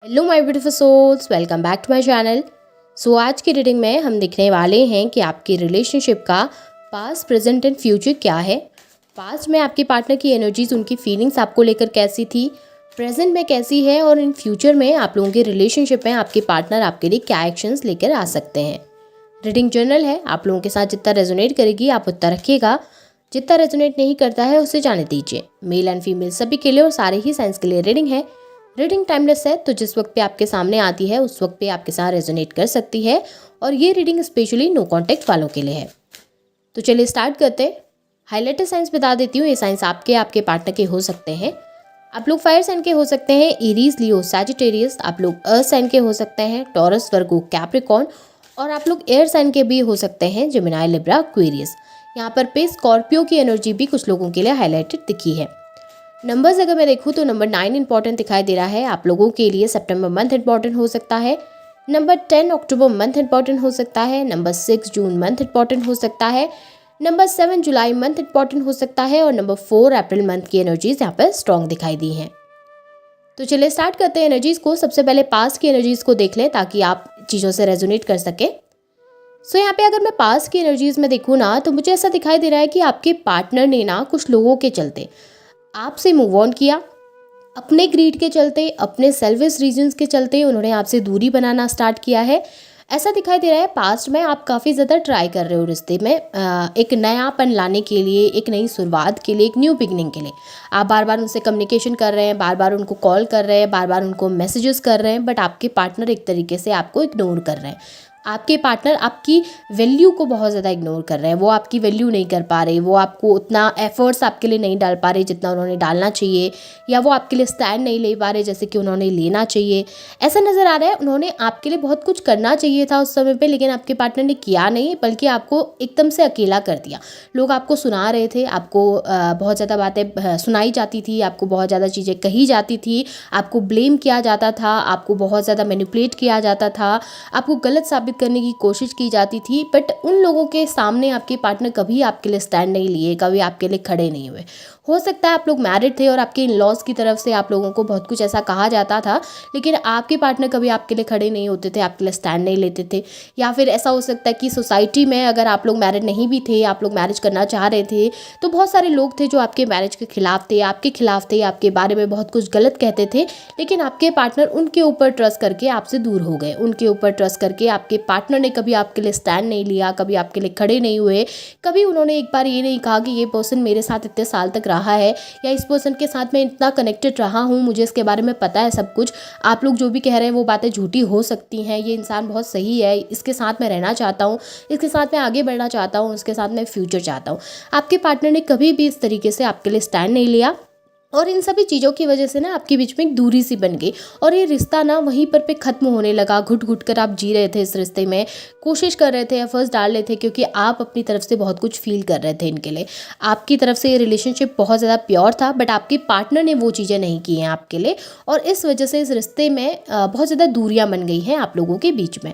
Hello my beautiful souls, welcome back to my channel. आज की reading में हम देखने वाले हैं कि आपकी रिलेशनशिप का पास्ट, प्रेजेंट एंड फ्यूचर क्या है। पास्ट में आपके पार्टनर की एनर्जीज, उनकी फीलिंग्स आपको लेकर कैसी थी, प्रेजेंट में कैसी है, और इन फ्यूचर में आप लोगों के रिलेशनशिप में आपके पार्टनर आपके लिए क्या एक्शंस लेकर आ सकते हैं। रीडिंग जर्नल है, आप लोगों के साथ जितना रेजोनेट करेगी आप उतना रखिएगा, जितना रेजोनेट नहीं करता है उसे जाने दीजिए। मेल एंड फीमेल सभी के लिए और सारे ही साइंस के लिए रीडिंग है। रीडिंग टाइमलेस है, तो जिस वक्त पे आपके सामने आती है उस वक्त पे आपके साथ रेजोनेट कर सकती है, और ये रीडिंग स्पेशली नो कॉन्टेक्ट वालों के लिए है। तो चलिए स्टार्ट करते हैं। हाईलाइटर साइंस बता देती हूँ, ये साइंस आपके पार्टनर के हो सकते हैं। आप लोग फायर साइन के हो सकते हैं, एरीज, लियो, सैजिटेरियस। आप लोग अर्थ साइन के हो सकते हैं, टॉरस, वर्गो, कैप्रिकॉर्न। और आप लोग एयर साइन के भी हो सकते हैं, जेमिनी, लिब्रा, एक्वेरियस। यहाँ पर पे स्कॉर्पियो की एनर्जी भी कुछ लोगों के लिए हाईलाइटेड दिखी है। नंबर्स अगर मैं देखूँ तो नंबर 9 इंपॉर्टेंट दिखाई दे रहा है। आप लोगों के लिए सितंबर मंथ इंपॉर्टेंट हो सकता है। नंबर 10 अक्टूबर मंथ इंपॉर्टेंट हो सकता है। नंबर 6 जून मंथ इंपॉर्टेंट हो सकता है। नंबर 7 जुलाई मंथ इंपॉर्टेंट हो सकता है। और नंबर 4 अप्रैल मंथ की एनर्जीज यहाँ पर स्ट्रॉन्ग दिखाई दी हैं। तो चलिए स्टार्ट करते हैं एनर्जीज को। सबसे पहले पास्ट की एनर्जीज को देख लें ताकि आप चीज़ों से रेजोनेट कर सके। यहाँ पे अगर मैं पास्ट की एनर्जीज में देखूँ ना, तो मुझे ऐसा दिखाई दे रहा है कि आपके पार्टनर ने ना कुछ लोगों के चलते आपसे मूव ऑन किया। अपने ग्रीड के चलते, अपने सेल्फिश रीजंस के चलते उन्होंने आपसे दूरी बनाना स्टार्ट किया है। ऐसा दिखाई दे रहा है पास्ट में आप काफ़ी ज़्यादा ट्राई कर रहे हो रिश्ते में एक नयापन लाने के लिए, एक नई शुरुआत के लिए, एक न्यू बिगनिंग के लिए। आप बार बार उनसे कम्युनिकेशन कर रहे हैं, बार बार उनको कॉल कर रहे हैं, बार बार उनको मैसेजेस कर रहे हैं, बट आपके पार्टनर एक तरीके से आपको इग्नोर कर रहे हैं। आपके पार्टनर आपकी वैल्यू को बहुत ज़्यादा इग्नोर कर रहे हैं। वो आपकी वैल्यू नहीं कर पा रहे, वो आपको उतना एफर्ट्स आपके लिए नहीं डाल पा रहे जितना उन्होंने डालना चाहिए, या वो आपके लिए स्टैंड नहीं ले पा रहे जैसे कि उन्होंने लेना चाहिए। ऐसा नज़र आ रहा है उन्होंने आपके लिए बहुत कुछ करना चाहिए था उस समय पे, लेकिन आपके पार्टनर ने किया नहीं, बल्कि आपको एकदम से अकेला कर दिया। लोग आपको सुना रहे थे, आपको बहुत ज़्यादा बातें सुनाई जाती थी, आपको बहुत ज़्यादा चीज़ें कही जाती थी, आपको ब्लेम किया जाता था, आपको बहुत ज़्यादा मैनिपुलेट किया जाता था, आपको गलत साबित करने की कोशिश की जाती थी। बट उन लोगों के सामने आपके पार्टनर कभी आपके लिए स्टैंड नहीं लिए, कभी आपके लिए खड़े नहीं हुए। हो सकता है आप लोग मैरिड थे और आपके इन लॉज की तरफ से आप लोगों को बहुत कुछ ऐसा कहा जाता था, लेकिन आपके पार्टनर कभी आपके लिए खड़े नहीं होते थे, आपके लिए स्टैंड नहीं लेते थे। या फिर ऐसा हो सकता है कि सोसाइटी में अगर आप लोग मैरिड नहीं भी थे, आप लोग मैरिज करना चाह रहे थे, तो बहुत सारे लोग थे जो आपके मैरिज के खिलाफ थे, आपके बारे में बहुत कुछ गलत कहते थे। लेकिन आपके पार्टनर उनके ऊपर ट्रस्ट करके आपसे दूर हो गए। उनके ऊपर ट्रस्ट करके आपके पार्टनर ने कभी आपके लिए स्टैंड नहीं लिया, कभी आपके लिए खड़े नहीं हुए। कभी उन्होंने एक बार ये नहीं कहा कि ये पर्सन मेरे साथ इतने साल तक रहा है, या इस पर्सन के साथ मैं इतना कनेक्टेड रहा हूँ, मुझे इसके बारे में पता है सब कुछ। आप लोग जो भी कह रहे हैं वो बातें झूठी हो सकती हैं, ये इंसान बहुत सही है, इसके साथ मैं रहना चाहता हूँ, इसके साथ मैं आगे बढ़ना चाहता हूँ, इसके साथ मैं फ्यूचर चाहता हूँ। आपके पार्टनर ने कभी भी इस तरीके से आपके लिए स्टैंड नहीं लिया, और इन सभी चीज़ों की वजह से ना आपके बीच में एक दूरी सी बन गई, और ये रिश्ता ना वहीं पर पे ख़त्म होने लगा। घुट घुट कर आप जी रहे थे इस रिश्ते में, कोशिश कर रहे थे, एफर्ट्स डाल रहे थे, क्योंकि आप अपनी तरफ से बहुत कुछ फील कर रहे थे इनके लिए। आपकी तरफ से ये रिलेशनशिप बहुत ज़्यादा प्योर था, बट आपके पार्टनर ने वो चीज़ें नहीं की हैं आपके लिए, और इस वजह से इस रिश्ते में बहुत ज़्यादा दूरियाँ बन गई हैं आप लोगों के बीच में।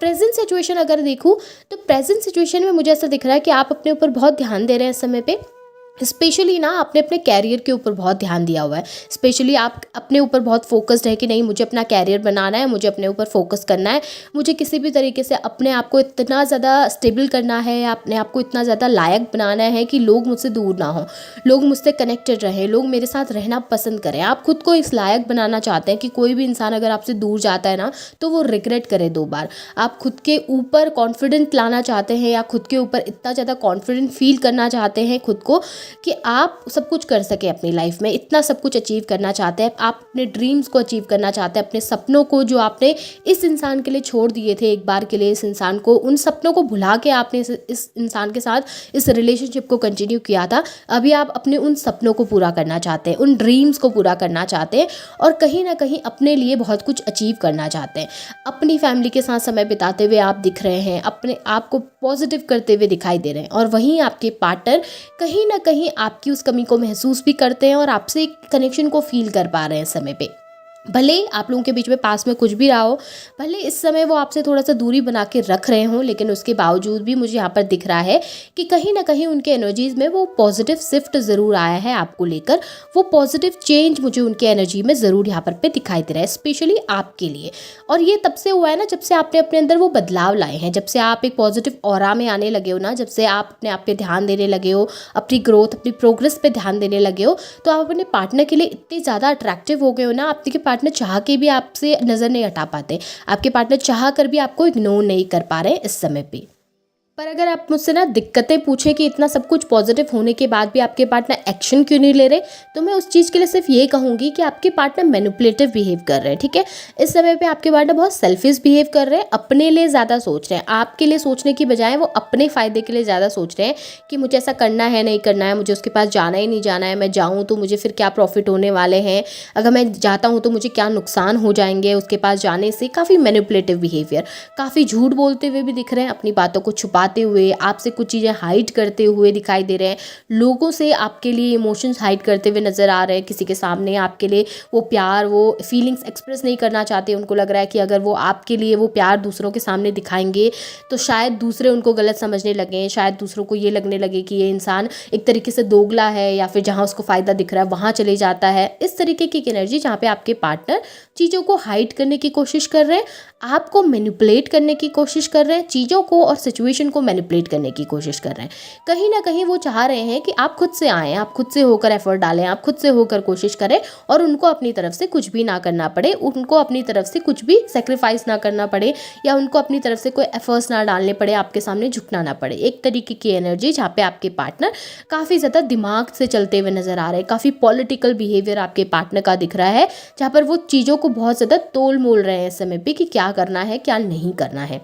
प्रेजेंट सिचुएशन अगर देखूँ तो प्रेजेंट सिचुएशन में मुझे ऐसा दिख रहा है कि आप अपने ऊपर बहुत ध्यान दे रहे हैं इस समय पे। स्पेशली ना आपने अपने कैरियर के ऊपर बहुत ध्यान दिया हुआ है। स्पेशली आप अपने ऊपर बहुत फोकस्ड है कि नहीं, मुझे अपना कैरियर बनाना है, मुझे अपने ऊपर फोकस करना है, मुझे किसी भी तरीके से अपने आप को इतना ज़्यादा स्टेबल करना है, अपने आप को इतना ज़्यादा लायक बनाना है कि लोग मुझसे दूर ना हों, लोग मुझसे कनेक्टेड रहें, लोग मेरे साथ रहना पसंद करें। आप खुद को इस लायक बनाना चाहते हैं कि कोई भी इंसान अगर आपसे दूर जाता है ना, तो वो रिग्रेट करे 2 बार। आप खुद के ऊपर कॉन्फिडेंट लाना चाहते हैं, या खुद के ऊपर इतना ज़्यादा कॉन्फिडेंट फील करना चाहते हैं खुद को कि आप सब कुछ कर सके अपनी लाइफ में, इतना सब कुछ अचीव करना चाहते हैं। आप अपने ड्रीम्स को अचीव करना चाहते हैं, अपने सपनों को जो आपने इस इंसान के लिए छोड़ दिए थे एक बार के लिए, इस इंसान को, उन सपनों को भुला के आपने इस इंसान के साथ इस रिलेशनशिप को कंटिन्यू किया था। अभी आप अपने उन सपनों को पूरा करना चाहते हैं, उन ड्रीम्स को पूरा करना चाहते हैं, और कहीं ना कहीं अपने लिए बहुत कुछ अचीव करना चाहते हैं। अपनी फैमिली के साथ समय बिताते हुए आप दिख रहे हैं, अपने आप को पॉजिटिव करते हुए दिखाई दे रहे हैं, और वहीं आपके पार्टनर कहीं ना कहीं आपकी उस कमी को महसूस भी करते हैं और आपसे एक कनेक्शन को फील कर पा रहे हैं समय पे। भले आप लोगों के बीच में पास में कुछ भी रहा हो, भले इस समय वो आपसे थोड़ा सा दूरी बना के रख रहे हों, लेकिन उसके बावजूद भी मुझे यहाँ पर दिख रहा है कि कहीं ना कहीं उनके एनर्जीज़ में वो पॉजिटिव शिफ्ट ज़रूर आया है आपको लेकर। वो पॉजिटिव चेंज मुझे उनके एनर्जी में ज़रूर यहाँ पर पे दिखाई दे रहा है, स्पेशली आपके लिए। और ये तब से हुआ है ना जब से आपने अपने अंदर वो बदलाव लाए हैं, जब से आप एक पॉजिटिव ऑरा में आने लगे हो ना, जब से आप अपने आप पे ध्यान देने लगे हो, अपनी ग्रोथ, अपनी प्रोग्रेस पे ध्यान देने लगे हो, तो आप अपने पार्टनर के लिए इतने ज़्यादा अट्रैक्टिव हो गए हो ना। आपके पार्टनर चाह के भी आपसे नज़र नहीं हटा पाते, आपके पार्टनर चाह कर भी आपको इग्नोर नहीं कर पा रहे हैं इस समय पे। पर अगर आप मुझसे ना दिक्कतें पूछें कि इतना सब कुछ पॉजिटिव होने के बाद भी आपके पार्टनर एक्शन क्यों नहीं ले रहे, तो मैं उस चीज़ के लिए सिर्फ ये कहूँगी कि आपके पार्टनर मैनिपुलेटिव बिहेव कर रहे हैं। ठीक है, इस समय पे आपके पार्टनर बहुत सेल्फिश बिहेव कर रहे हैं, अपने लिए ज़्यादा सोच रहे हैं। आपके लिए सोचने की बजाय वो अपने फ़ायदे के लिए ज़्यादा सोच रहे हैं कि मुझे ऐसा करना है, नहीं करना है, मुझे उसके पास जाना ही नहीं जाना है, मैं जाऊँ तो मुझे फिर क्या प्रॉफिट होने वाले हैं, अगर मैं जाता हूँ तो मुझे क्या नुकसान हो जाएंगे उसके पास जाने से। काफ़ी मैनिपुलेटिव बिहेवियर, काफ़ी झूठ बोलते हुए भी दिख रहे हैं, अपनी बातों को छुपाते हुए, आपसे कुछ चीज़ें हाइड करते हुए दिखाई दे रहे हैं, लोगों से आपके लिए इमोशंस हाइड करते हुए नज़र आ रहे हैं। किसी के सामने आपके लिए वो प्यार, वो फीलिंग्स एक्सप्रेस नहीं करना चाहते। उनको लग रहा है कि अगर वो आपके लिए वो प्यार दूसरों के सामने दिखाएंगे तो शायद दूसरे उनको गलत समझने लगें, शायद दूसरों को ये लगने लगे कि ये इंसान एक तरीके से दोगला है, या फिर जहाँ उसको फ़ायदा दिख रहा है वहाँ चले जाता है। इस तरीके की एनर्जी जहाँ पे आपके पार्टनर चीज़ों को हाइड करने की कोशिश कर रहे हैं, आपको मैनिपुलेट करने की कोशिश कर रहे हैं, चीज़ों को और सिचुएशन को मैनिपुलेट करने की कोशिश कर रहे हैं। कहीं ना कहीं वो चाह रहे हैं कि आप खुद से आएँ, आप खुद से होकर एफर्ट डालें, आप खुद से होकर कोशिश करें, और उनको अपनी तरफ से कुछ भी ना करना पड़े, उनको अपनी तरफ से कुछ भी सेक्रीफाइस ना करना पड़े, या उनको अपनी तरफ से कोई एफर्ट्स ना डालने पड़े, आपके सामने झुकना ना पड़े। एक तरीके की एनर्जी जहाँ पे आपके पार्टनर काफ़ी ज़्यादा दिमाग से चलते हुए नज़र आ रहे हैं, काफ़ी पॉलिटिकल बिहेवियर आपके पार्टनर का दिख रहा है, जहाँ पर वो चीज़ों को बहुत ज़्यादा तोल मोल रहे हैं इस समय पे कि क्या करना है क्या नहीं करना है।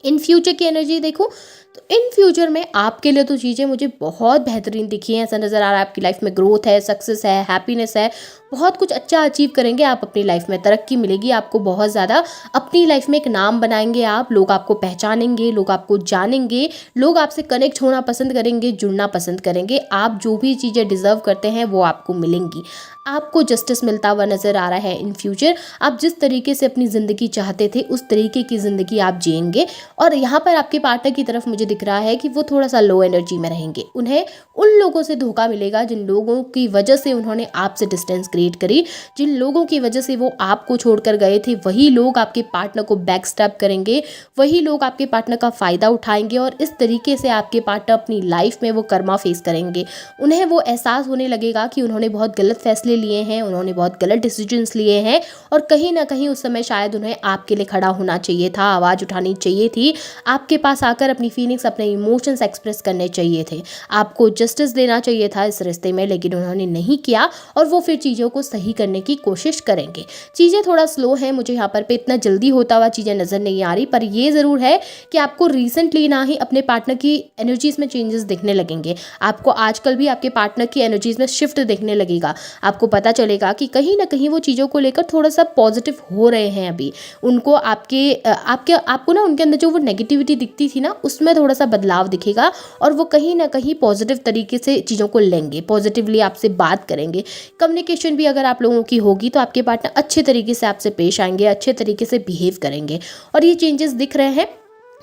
इन फ्यूचर की एनर्जी देखो तो इन फ्यूचर में आपके लिए तो चीज़ें मुझे बहुत बेहतरीन दिखी हैं। ऐसा नज़र आ रहा है आपकी लाइफ में ग्रोथ है, सक्सेस है, हैप्पीनेस है, बहुत कुछ अच्छा अचीव करेंगे आप अपनी लाइफ में, तरक्की मिलेगी आपको बहुत ज़्यादा। अपनी लाइफ में एक नाम बनाएंगे आप, लोग आपको पहचानेंगे, लोग आपको जानेंगे, लोग आपसे कनेक्ट होना पसंद करेंगे, जुड़ना पसंद करेंगे। आप जो भी चीज़ें डिज़र्व करते हैं वो आपको मिलेंगी, आपको जस्टिस मिलता हुआ नज़र आ रहा है इन फ्यूचर। आप जिस तरीके से अपनी ज़िंदगी चाहते थे उस तरीके की ज़िंदगी आप जिएंगे। और यहाँ पर आपके पार्टनर की तरफ मुझे दिख रहा है कि वो थोड़ा सा लो एनर्जी में रहेंगे। उन्हें उन लोगों से धोखा मिलेगा जिन लोगों की वजह से उन्होंने आपसे डिस्टेंस क्रिएट करी, जिन लोगों की वजह से वो आपको छोड़कर गए थे, वही लोग आपके पार्टनर को बैकस्टैब करेंगे, वही लोग आपके पार्टनर का फ़ायदा उठाएंगे, और इस तरीके से आपके पार्टनर अपनी लाइफ में वो कर्मा फेस करेंगे। उन्हें वो एहसास होने लगेगा कि उन्होंने बहुत गलत फैसले लिए हैं, उन्होंने बहुत गलत डिसीजंस लिए हैं, और कहीं ना कहीं उस समय शायद उन्हें आपके लिए खड़ा होना चाहिए था, आवाज़ उठानी चाहिए थी, आपके पास आकर अपनी फीलिंग्स, अपने इमोशंस एक्सप्रेस करने चाहिए थे, आपको जस्टिस देना चाहिए था इस रिश्ते में, लेकिन उन्होंने नहीं किया। और वो फिर चीज़ों को सही करने की कोशिश करेंगे। चीज़ें थोड़ा स्लो है, मुझे यहाँ पर इतना जल्दी होता हुआ चीज़ें नज़र नहीं आ रही, पर ये ज़रूर है कि आपको रिसेंटली ना ही अपने पार्टनर की एनर्जीज़ में चेंजेस दिखने लगेंगे। आपको आजकल भी आपके पार्टनर की एनर्जीज़ में शिफ्ट दिखने लगेगा। आपको पता चलेगा कि कहीं ना कहीं वो चीज़ों को लेकर थोड़ा सा पॉजिटिव हो रहे हैं अभी। उनको आपको ना उनके अंदर जो वो नेगेटिविटी दिखती थी ना, उसमें थोड़ा सा बदलाव दिखेगा, और वो कहीं ना कहीं पॉजिटिव तरीके से चीज़ों को लेंगे, पॉजिटिवली आपसे बात करेंगे। कम्युनिकेशन भी अगर आप लोगों की होगी तो आपके पार्टनर अच्छे तरीके से आपसे पेश आएंगे, अच्छे तरीके से बिहेव करेंगे, और ये चेंजेस दिख रहे हैं।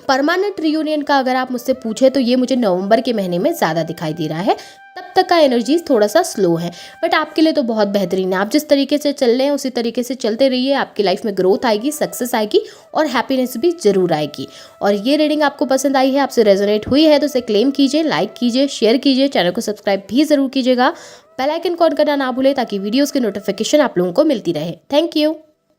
परमानेंट रियूनियन का अगर आप मुझसे पूछे तो ये मुझे नवंबर के महीने में ज़्यादा दिखाई दे रहा है। तब तक का एनर्जीज थोड़ा सा स्लो है, बट आपके लिए तो बहुत बेहतरीन है। आप जिस तरीके से चल रहे हैं उसी तरीके से चलते रहिए, आपकी लाइफ में ग्रोथ आएगी, सक्सेस आएगी, और हैप्पीनेस भी जरूर आएगी। और ये रीडिंग आपको पसंद आई है, आपसे रेजोनेट हुई है, तो इसे क्लेम कीजिए, लाइक कीजिए, शेयर कीजिए, चैनल को सब्सक्राइब भी जरूर कीजिएगा, बेल आइकन ऑन करना ना भूलें ताकि वीडियोज़ की नोटिफिकेशन आप लोगों को मिलती रहे। Thank you.